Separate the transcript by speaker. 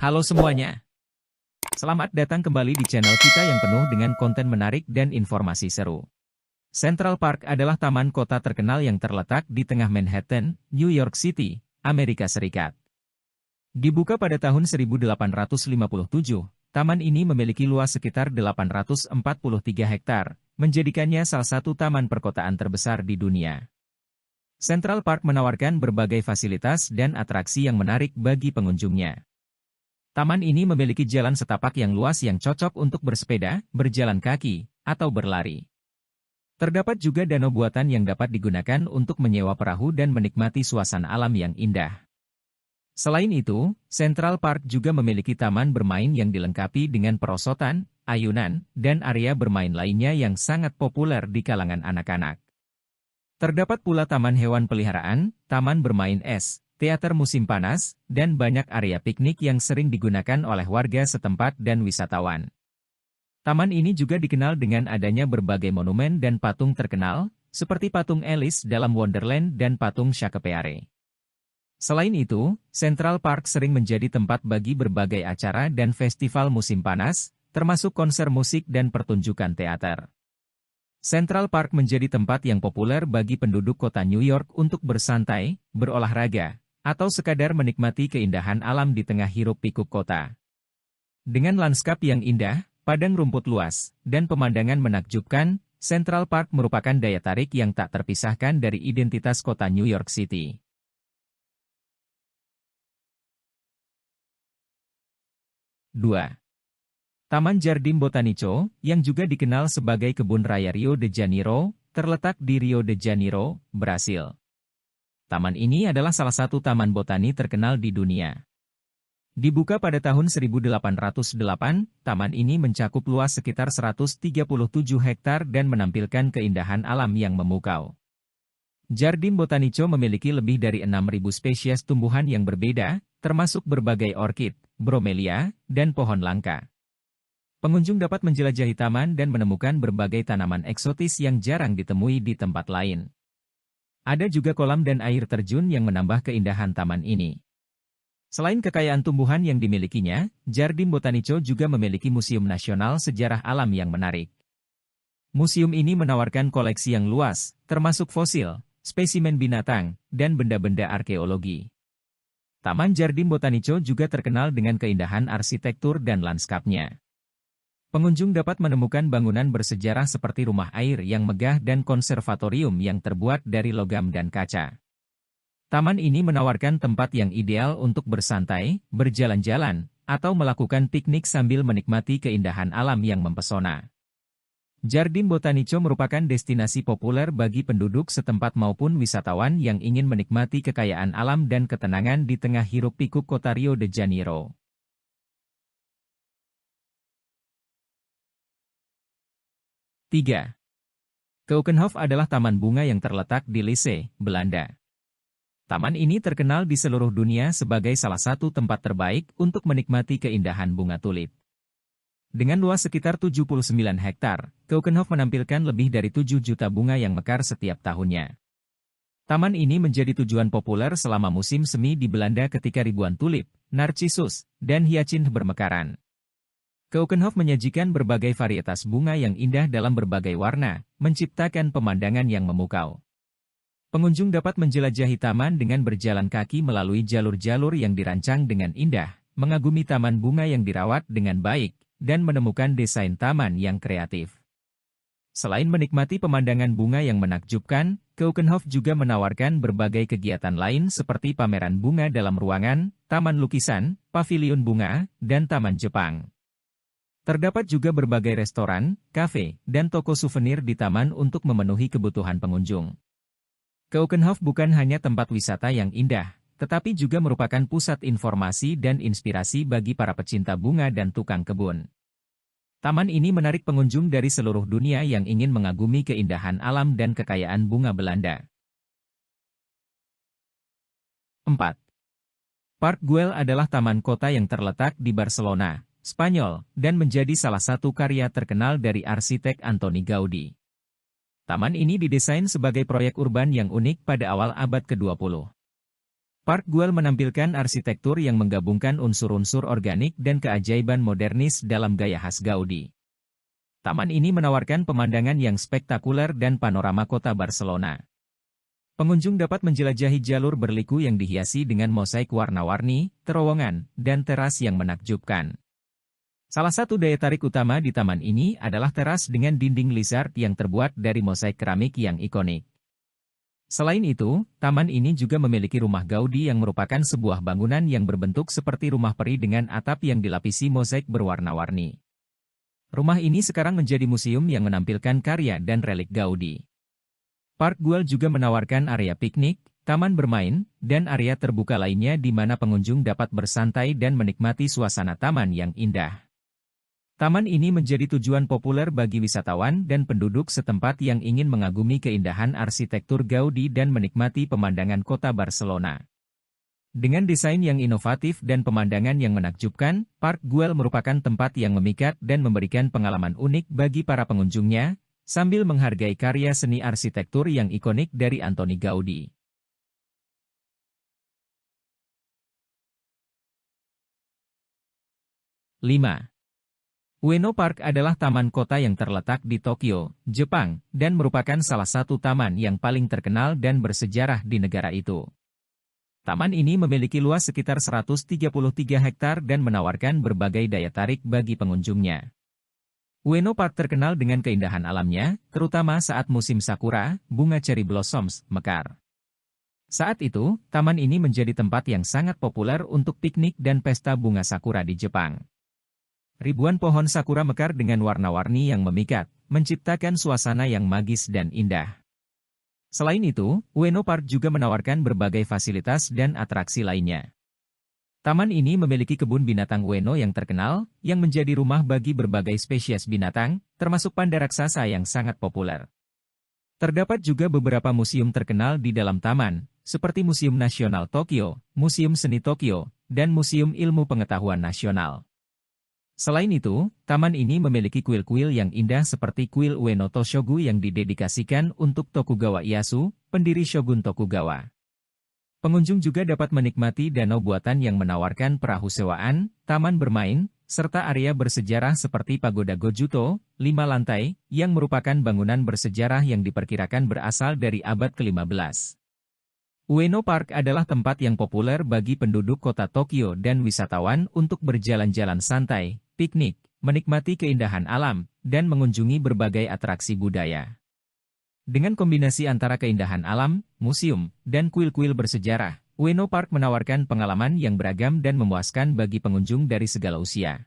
Speaker 1: Halo semuanya, selamat datang kembali di channel kita yang penuh dengan konten menarik dan informasi seru. Central Park adalah taman kota terkenal yang terletak di tengah Manhattan, New York City, Amerika Serikat. Dibuka pada tahun 1857, taman ini memiliki luas sekitar 843 hektar, menjadikannya salah satu taman perkotaan terbesar di dunia. Central Park menawarkan berbagai fasilitas dan atraksi yang menarik bagi pengunjungnya. Taman ini memiliki jalan setapak yang luas yang cocok untuk bersepeda, berjalan kaki, atau berlari. Terdapat juga danau buatan yang dapat digunakan untuk menyewa perahu dan menikmati suasana alam yang indah. Selain itu, Central Park juga memiliki taman bermain yang dilengkapi dengan perosotan, ayunan, dan area bermain lainnya yang sangat populer di kalangan anak-anak. Terdapat pula taman hewan peliharaan, taman bermain es, teater musim panas, dan banyak area piknik yang sering digunakan oleh warga setempat dan wisatawan. Taman ini juga dikenal dengan adanya berbagai monumen dan patung terkenal, seperti patung Alice dalam Wonderland dan patung Shakespeare. Selain itu, Central Park sering menjadi tempat bagi berbagai acara dan festival musim panas, termasuk konser musik dan pertunjukan teater. Central Park menjadi tempat yang populer bagi penduduk kota New York untuk bersantai, berolahraga, atau sekadar menikmati keindahan alam di tengah hiruk-pikuk kota. Dengan lanskap yang indah, padang rumput luas, dan pemandangan menakjubkan, Central Park merupakan daya tarik yang tak terpisahkan dari identitas kota New York City. 2. Taman Jardim Botanico, yang juga dikenal sebagai Kebun Raya Rio de Janeiro, terletak di Rio de Janeiro, Brasil. Taman ini adalah salah satu taman botani terkenal di dunia. Dibuka pada tahun 1808, taman ini mencakup luas sekitar 137 hektar dan menampilkan keindahan alam yang memukau. Jardim Botanico memiliki lebih dari 6.000 spesies tumbuhan yang berbeda, termasuk berbagai orkid, bromelia, dan pohon langka. Pengunjung dapat menjelajahi taman dan menemukan berbagai tanaman eksotis yang jarang ditemui di tempat lain. Ada juga kolam dan air terjun yang menambah keindahan taman ini. Selain kekayaan tumbuhan yang dimilikinya, Jardim Botanico juga memiliki museum nasional sejarah alam yang menarik. Museum ini menawarkan koleksi yang luas, termasuk fosil, spesimen binatang, dan benda-benda arkeologi. Taman Jardim Botanico juga terkenal dengan keindahan arsitektur dan lanskapnya. Pengunjung dapat menemukan bangunan bersejarah seperti rumah air yang megah dan konservatorium yang terbuat dari logam dan kaca. Taman ini menawarkan tempat yang ideal untuk bersantai, berjalan-jalan, atau melakukan piknik sambil menikmati keindahan alam yang mempesona. Jardim Botanico merupakan destinasi populer bagi penduduk setempat maupun wisatawan yang ingin menikmati kekayaan alam dan ketenangan di tengah hiruk-pikuk kota Rio de Janeiro. 3. Keukenhof adalah taman bunga yang terletak di Lisse, Belanda. Taman ini terkenal di seluruh dunia sebagai salah satu tempat terbaik untuk menikmati keindahan bunga tulip. Dengan luas sekitar 79 hektar, Keukenhof menampilkan lebih dari 7 juta bunga yang mekar setiap tahunnya. Taman ini menjadi tujuan populer selama musim semi di Belanda ketika ribuan tulip, narcissus, dan hyacint bermekaran. Keukenhof menyajikan berbagai varietas bunga yang indah dalam berbagai warna, menciptakan pemandangan yang memukau. Pengunjung dapat menjelajahi taman dengan berjalan kaki melalui jalur-jalur yang dirancang dengan indah, mengagumi taman bunga yang dirawat dengan baik, dan menemukan desain taman yang kreatif. Selain menikmati pemandangan bunga yang menakjubkan, Keukenhof juga menawarkan berbagai kegiatan lain seperti pameran bunga dalam ruangan, taman lukisan, pavilion bunga, dan taman Jepang. Terdapat juga berbagai restoran, kafe, dan toko souvenir di taman untuk memenuhi kebutuhan pengunjung. Keukenhof bukan hanya tempat wisata yang indah, tetapi juga merupakan pusat informasi dan inspirasi bagi para pecinta bunga dan tukang kebun. Taman ini menarik pengunjung dari seluruh dunia yang ingin mengagumi keindahan alam dan kekayaan bunga Belanda. 4. Park Güell adalah taman kota yang terletak di Barcelona, Spanyol, dan menjadi salah satu karya terkenal dari arsitek Antoni Gaudi. Taman ini didesain sebagai proyek urban yang unik pada awal abad ke-20. Park Güell menampilkan arsitektur yang menggabungkan unsur-unsur organik dan keajaiban modernis dalam gaya khas Gaudi. Taman ini menawarkan pemandangan yang spektakuler dan panorama kota Barcelona. Pengunjung dapat menjelajahi jalur berliku yang dihiasi dengan mosaik warna-warni, terowongan, dan teras yang menakjubkan. Salah satu daya tarik utama di taman ini adalah teras dengan dinding lizard yang terbuat dari mosaik keramik yang ikonik. Selain itu, taman ini juga memiliki rumah Gaudi yang merupakan sebuah bangunan yang berbentuk seperti rumah peri dengan atap yang dilapisi mosaik berwarna-warni. Rumah ini sekarang menjadi museum yang menampilkan karya dan relik Gaudi. Park Güell juga menawarkan area piknik, taman bermain, dan area terbuka lainnya di mana pengunjung dapat bersantai dan menikmati suasana taman yang indah. Taman ini menjadi tujuan populer bagi wisatawan dan penduduk setempat yang ingin mengagumi keindahan arsitektur Gaudi dan menikmati pemandangan kota Barcelona. Dengan desain yang inovatif dan pemandangan yang menakjubkan, Park Güell merupakan tempat yang memikat dan memberikan pengalaman unik bagi para pengunjungnya, sambil menghargai karya seni arsitektur yang ikonik dari Antoni Gaudi. 5. Ueno Park adalah taman kota yang terletak di Tokyo, Jepang, dan merupakan salah satu taman yang paling terkenal dan bersejarah di negara itu. Taman ini memiliki luas sekitar 133 hektar dan menawarkan berbagai daya tarik bagi pengunjungnya. Ueno Park terkenal dengan keindahan alamnya, terutama saat musim sakura, bunga cherry blossoms, mekar. Saat itu, taman ini menjadi tempat yang sangat populer untuk piknik dan pesta bunga sakura di Jepang. Ribuan pohon sakura mekar dengan warna-warni yang memikat, menciptakan suasana yang magis dan indah. Selain itu, Ueno Park juga menawarkan berbagai fasilitas dan atraksi lainnya. Taman ini memiliki kebun binatang Ueno yang terkenal, yang menjadi rumah bagi berbagai spesies binatang, termasuk panda raksasa yang sangat populer. Terdapat juga beberapa museum terkenal di dalam taman, seperti Museum Nasional Tokyo, Museum Seni Tokyo, dan Museum Ilmu Pengetahuan Nasional. Selain itu, taman ini memiliki kuil-kuil yang indah seperti kuil Ueno Toshogu yang didedikasikan untuk Tokugawa Ieyasu, pendiri Shogun Tokugawa. Pengunjung juga dapat menikmati danau buatan yang menawarkan perahu sewaan, taman bermain, serta area bersejarah seperti Pagoda Gojuto, 5 lantai, yang merupakan bangunan bersejarah yang diperkirakan berasal dari abad ke-15. Ueno Park adalah tempat yang populer bagi penduduk kota Tokyo dan wisatawan untuk berjalan-jalan santai, piknik, menikmati keindahan alam, dan mengunjungi berbagai atraksi budaya. Dengan kombinasi antara keindahan alam, museum, dan kuil-kuil bersejarah, Ueno Park menawarkan pengalaman yang beragam dan memuaskan bagi pengunjung dari segala usia.